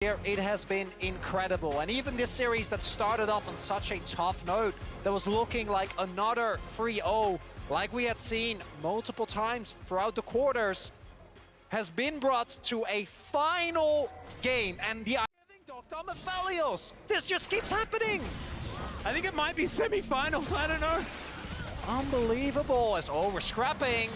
Here, it has been incredible, and even this series that started off on such a tough note, that was looking like another 3-0, like we had seen multiple times throughout the quarters, has been brought to a final game, and the Dr. Mefalios, this just keeps happening! I think it might be semi-finals, I don't know. Unbelievable, as we're scrapping.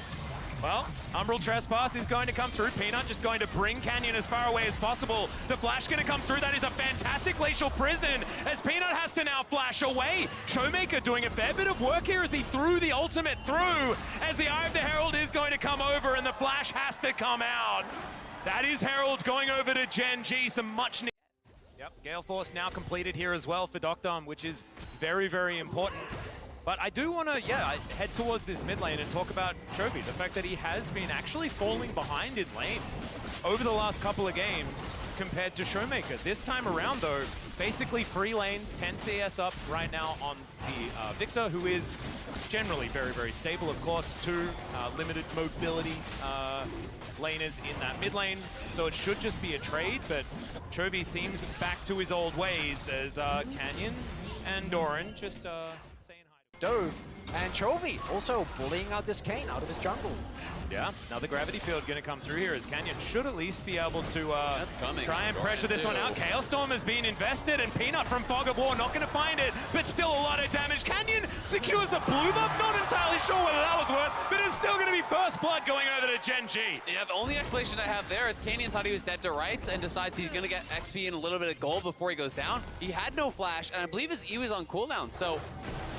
Well, Umbral Trespass is going to come through. Peanut just going to bring Canyon as far away as possible. The flash going to come through. That is a fantastic glacial prison as Peanut has to now flash away. Showmaker doing a fair bit of work here as he threw the ultimate through as the Eye of the Herald is going to come over and the flash has to come out. That is Herald going over to Gen.G. Some much needed. Yep, Gale Force now completed here as well for Doctom, which is very, very important. But I do want to, head towards this mid lane and talk about Chovy. The fact that he has been actually falling behind in lane over the last couple of games compared to Showmaker. This time around, though, basically free lane, 10 CS up right now on the Victor, who is generally very, very stable. Of course, two limited mobility laners in that mid lane. So it should just be a trade, but Chovy seems back to his old ways as Canyon and Doran just saying hi. Dove and Chovy also bullying out this Kane out of his jungle. Yeah, another gravity field going to come through here as Canyon should at least be able to try and pressure this one out. Chaos Storm has been invested and Peanut from Fog of War not going to find it, but still a lot of damage. Canyon secures the blue buff, not entirely sure whether that was worth, but it's still going to be first blood going over to Gen.G. Yeah, the only explanation I have there is Canyon thought he was dead to rights and decides he's going to get XP and a little bit of gold before he goes down. He had no flash, and I believe his E was on cooldown, so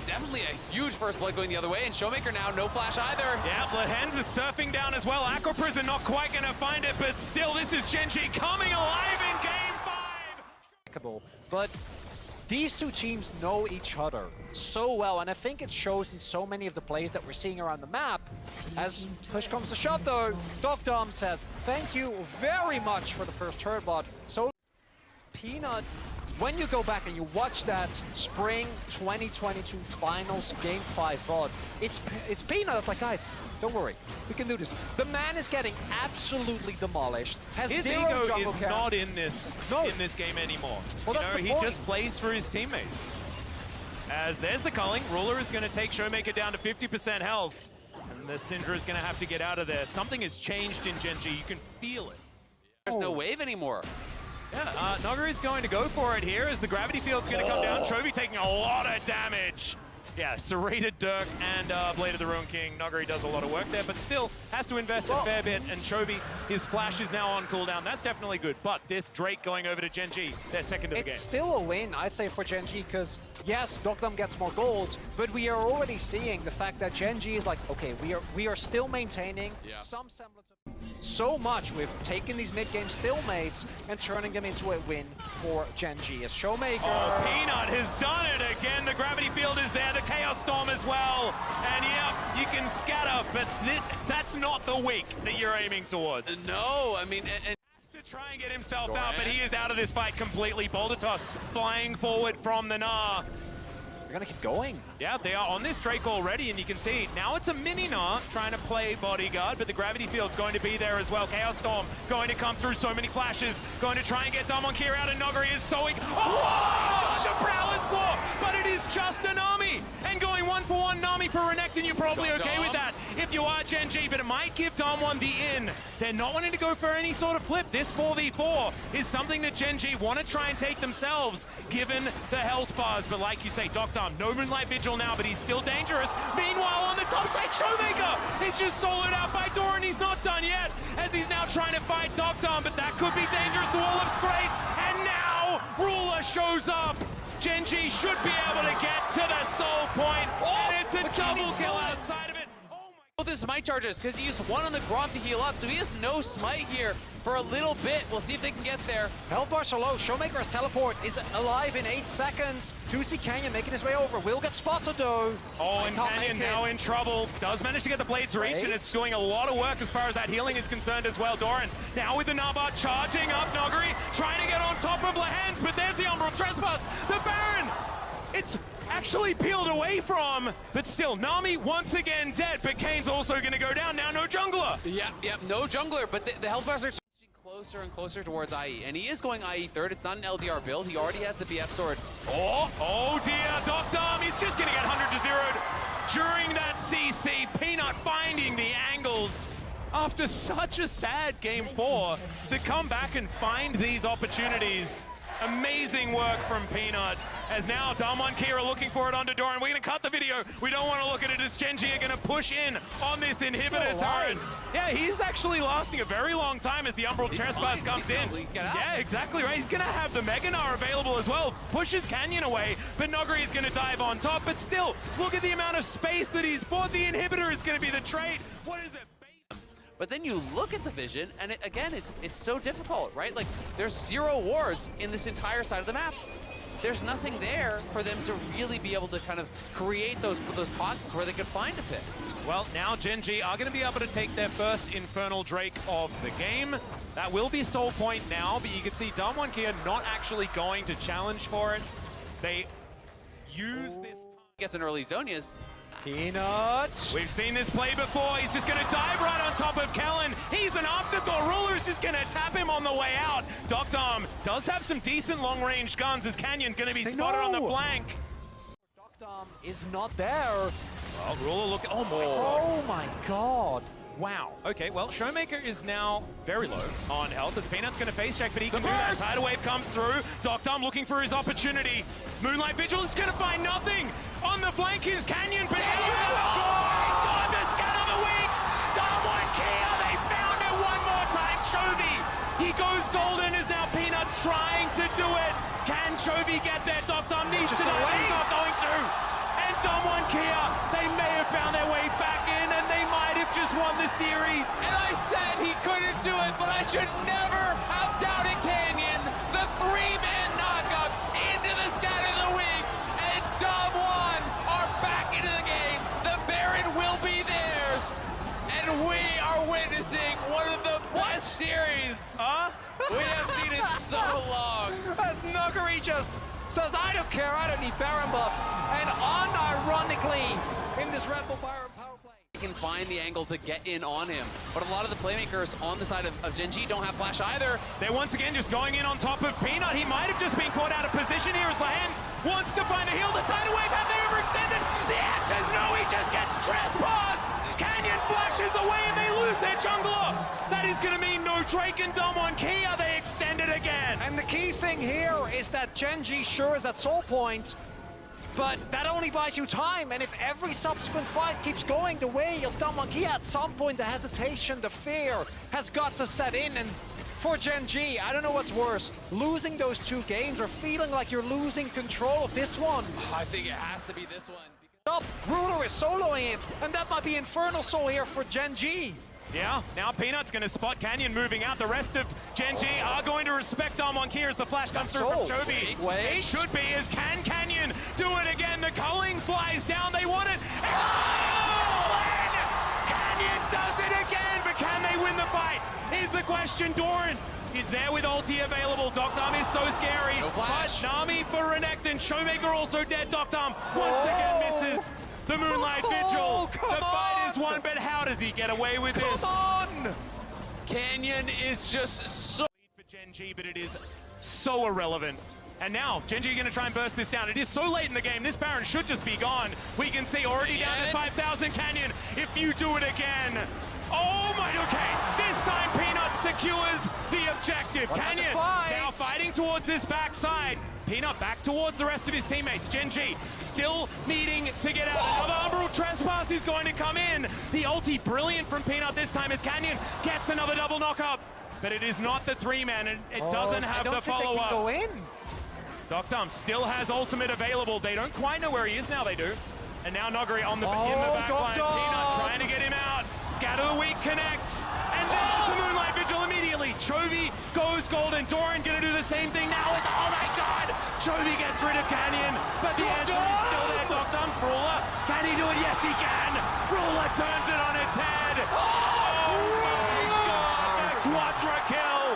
definitely a huge first blood going the other way, and Showmaker now no flash either. Yeah, Lehens is surfing down as well. Aqua Prison not quite going to find it, but still this is Gen.G coming alive in Game 5! But these two teams know each other so well, and I think it shows in so many of the plays that we're seeing around the map. As push comes to shove though, Doctom says, thank you very much for the first turret bot. So Peanut, when you go back and you watch that Spring 2022 Finals Game 5 VOD, it's Peanut that's like, guys, don't worry, we can do this. The man is getting absolutely demolished. Has his zero ego is count. not in this game anymore. Well, he just plays for his teammates. As there's the culling, Ruler is going to take Showmaker down to 50% health. And the Syndra is going to have to get out of there. Something has changed in Gen.G, you can feel it. There's no wave anymore. Yeah, Nogger is going to go for it here as the gravity field's going to come down. Chovy taking a lot of damage. Yeah, serrated Dirk and Blade of the Ruin King. Noggery does a lot of work there, but still has to invest a fair bit. And Chovy, his flash is now on cooldown. That's definitely good. But this Drake going over to Gen.G, their second of the game. It's still a win, I'd say, for Gen.G, because yes, Doctom gets more gold, but we are already seeing the fact that Gen.G is like, okay, we are still maintaining some semblance of so much. We've taken these mid-game stalemates and turning them into a win for Gen.G. As Showmaker... Oh, Peanut has done it again. The gravity field is there, the Chaos Storm as well. And yeah, you can scatter, but that's not the weak that you're aiming towards. No, I mean... to try and get himself out, but he is out of this fight completely. Boulder Toss flying forward from the Gnar. They're gonna keep going. Yeah, they are on this Drake already, and you can see now it's a mini Gnar trying to play bodyguard, but the gravity field's going to be there as well. Chaos Storm going to come through, so many flashes, going to try and get Damwon Kier out, and Noggery is sowing. Oh, the Prowler's Claw, but it is just a Nami, and going 1-for-1 Nami for Renekton, you're probably okay with that if you are Gen.G, but it might give Damwon the in. They're not wanting to go for any sort of flip. This 4v4 is something that Gen.G want to try and take themselves, given the health bars, but like you say, Doctom, no Moonlight Vigil now, but he's still dangerous. Meanwhile, on the top side, Showmaker is just soloed out by Doran. He's not done yet, as he's now trying to fight Doctom, but that could be dangerous to all. It's great, and now Ruler shows up. Gen.G should be able to get to the soul point, and it's a double kill outside of it. Both his smite charges, because he used one on the Gromp to heal up, so he has no smite here for a little bit. We'll see if they can get there. Health bars are low. Showmaker's teleport is alive in 8 seconds. Juicy Canyon making his way over. Will get spotted though. Oh, and Canyon now in trouble. Does manage to get the Blade's reach, and it's doing a lot of work as far as that healing is concerned as well. Doran now with the Nabot charging up. Noggery trying to get on top of Lehens, but there's the Umbral Trespass. The Baron! It's actually peeled away from, but still, Nami once again dead, but Kane's also going to go down. Now no jungler. Yeah, no jungler, but the health bars are Closer and closer towards IE, and he is going IE third. It's not an LDR build. He already has the BF sword. Oh dear, Dom, he's just gonna get 100 to 0 during that CC. Peanut finding the angles after such a sad game 4 to come back and find these opportunities. Amazing work from Peanut. As now DWG KIA are looking for it onto Doran. We're going to cut the video. We don't want to look at it as Gen.G are going to push in on this inhibitor turret. Yeah, he's actually lasting a very long time as the Umbral Trespass comes in. Yeah, exactly right. He's going to have the Meganar available as well. Pushes Canyon away, but Nogri is going to dive on top. But still, look at the amount of space that he's bought. The inhibitor is going to be the trait. What is it? But then you look at the vision, and again, it's so difficult, right? Like, there's 0 wards in this entire side of the map. There's nothing there for them to really be able to kind of create those pockets where they could find a pick. Well, now Gen.G are going to be able to take their first Infernal Drake of the game. That will be Soul Point now, but you can see DWG KIA not actually going to challenge for it. They use this time. Gets an early Zonias. Peanut. We've seen this play before. He's just going to dive right on top of Kellen. He's an afterthought. Ruler's just going to tap him on the way out. Dom does have some decent long-range guns as Canyon going to be spotted on the flank. Dom is not there. Well, Ruler look. Oh my god. Oh my god. Wow. Okay, well, Showmaker is now very low on health as Peanut's going to face check, but he can do that. Tidal Wave comes through. Dom looking for his opportunity. Moonlight Vigil is going to find nothing. On the flank is Canyon, but oh my god, the scan of the week! DWG KIA, they found it one more time. Chovy, he goes golden as now Peanut's trying to do it. Can Chovy get there? Dom needs to know he's not going to. And DWG KIA, they may have found their way back in, and they might have just won the series. And I said he couldn't do it, but I should never have doubted Canyon. The 3-man knockup into the scan of the week, and DWG are back into the game. The Baron will be theirs, and we are witnessing one of the best series we have seen in so long. As Nuggery just says, I don't care, I don't need Baron buff. And unironically, in this Red Bull Baron power play, Can find the angle to get in on him, but a lot of the playmakers on the side of Gen.G don't have flash either. They're once again just going in on top of Peanut. He might have just been caught out of position here as Lahens wants to find the heal. The tidal wave, have they overextended? The answer is no, he just gets trespassed. Canyon flashes away and they lose their jungler. That is going to mean no Drake and DWG KIA. They extend it again. and the key thing here is that Gen.G sure is at Soul Point, but that only buys you time, and if every subsequent fight keeps going the way of DWG KIA, at some point the hesitation, the fear has got to set in, and for Gen.G, I don't know what's worse, losing those 2 games or feeling like you're losing control of this one. I think it has to be this one. Up, Ruler is soloing it, and that might be Infernal Soul here for Gen.G. Yeah, now Peanut's going to spot Canyon moving out. The rest of Gen.G are going to respect DWG KIA as the flash comes through from Chovy. Wait. It should be as Canyon do it again. The culling flies down. They want it. Oh! And Canyon does it again, but can they win the fight? Is the question. Doran is there with ulti available. Dom is so scary. No flash. But Nami for Renekton. Showmaker also dead. Dom once again misses the Moonlight Vigil. The fight is won, but how does he get away with this? Come on! Canyon is just so... For Gen.G, but it is so irrelevant. And now, Gen.G going to try and burst this down. It is so late in the game, this Baron should just be gone. We can see already down to 5,000 Canyon. If you do it again. Oh my, okay. This time Peanut secures the objective. Canyon now fighting towards this backside. Peanut back towards the rest of his teammates. Gen.G still needing to get out. Another Umbral Trespass is going to come in. The ulti brilliant from Peanut this time as Canyon gets another double knockup. But it is not the 3-man, and it doesn't have the follow-up. Go in. Dom still has ultimate available. They don't quite know where he is now, they do. And now Nogri on the in the back line. Peanut trying to get him out. Scatter the Weak connects. And there's the Moonlight Vigil immediately. Chovy goes golden. Doran gonna do the same thing now. It's, oh my god! Chovy gets rid of Canyon. But the answer is still there. Dom Ruler. Can he do it? Yes, he can. Ruler turns it on its head. Oh my god! A quadra kill.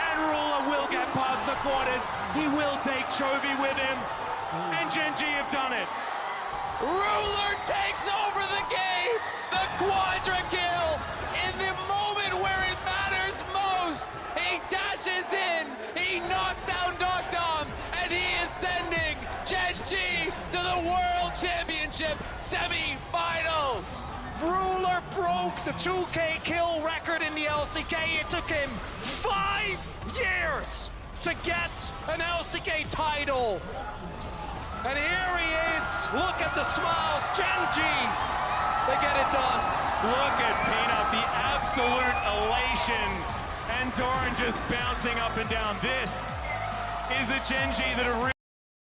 And Ruler will get past the quarters. He will take Chovy with him. And Gen.G have done it. Ruler takes over the game! The quadra kill! In the moment where it matters most! A broke the 2K kill record in the LCK. It took him 5 years to get an LCK title. And here he is. Look at the smiles. Gen.G. They get it done. Look at Peanut, the absolute elation. And Doran just bouncing up and down. This is a Gen.G that are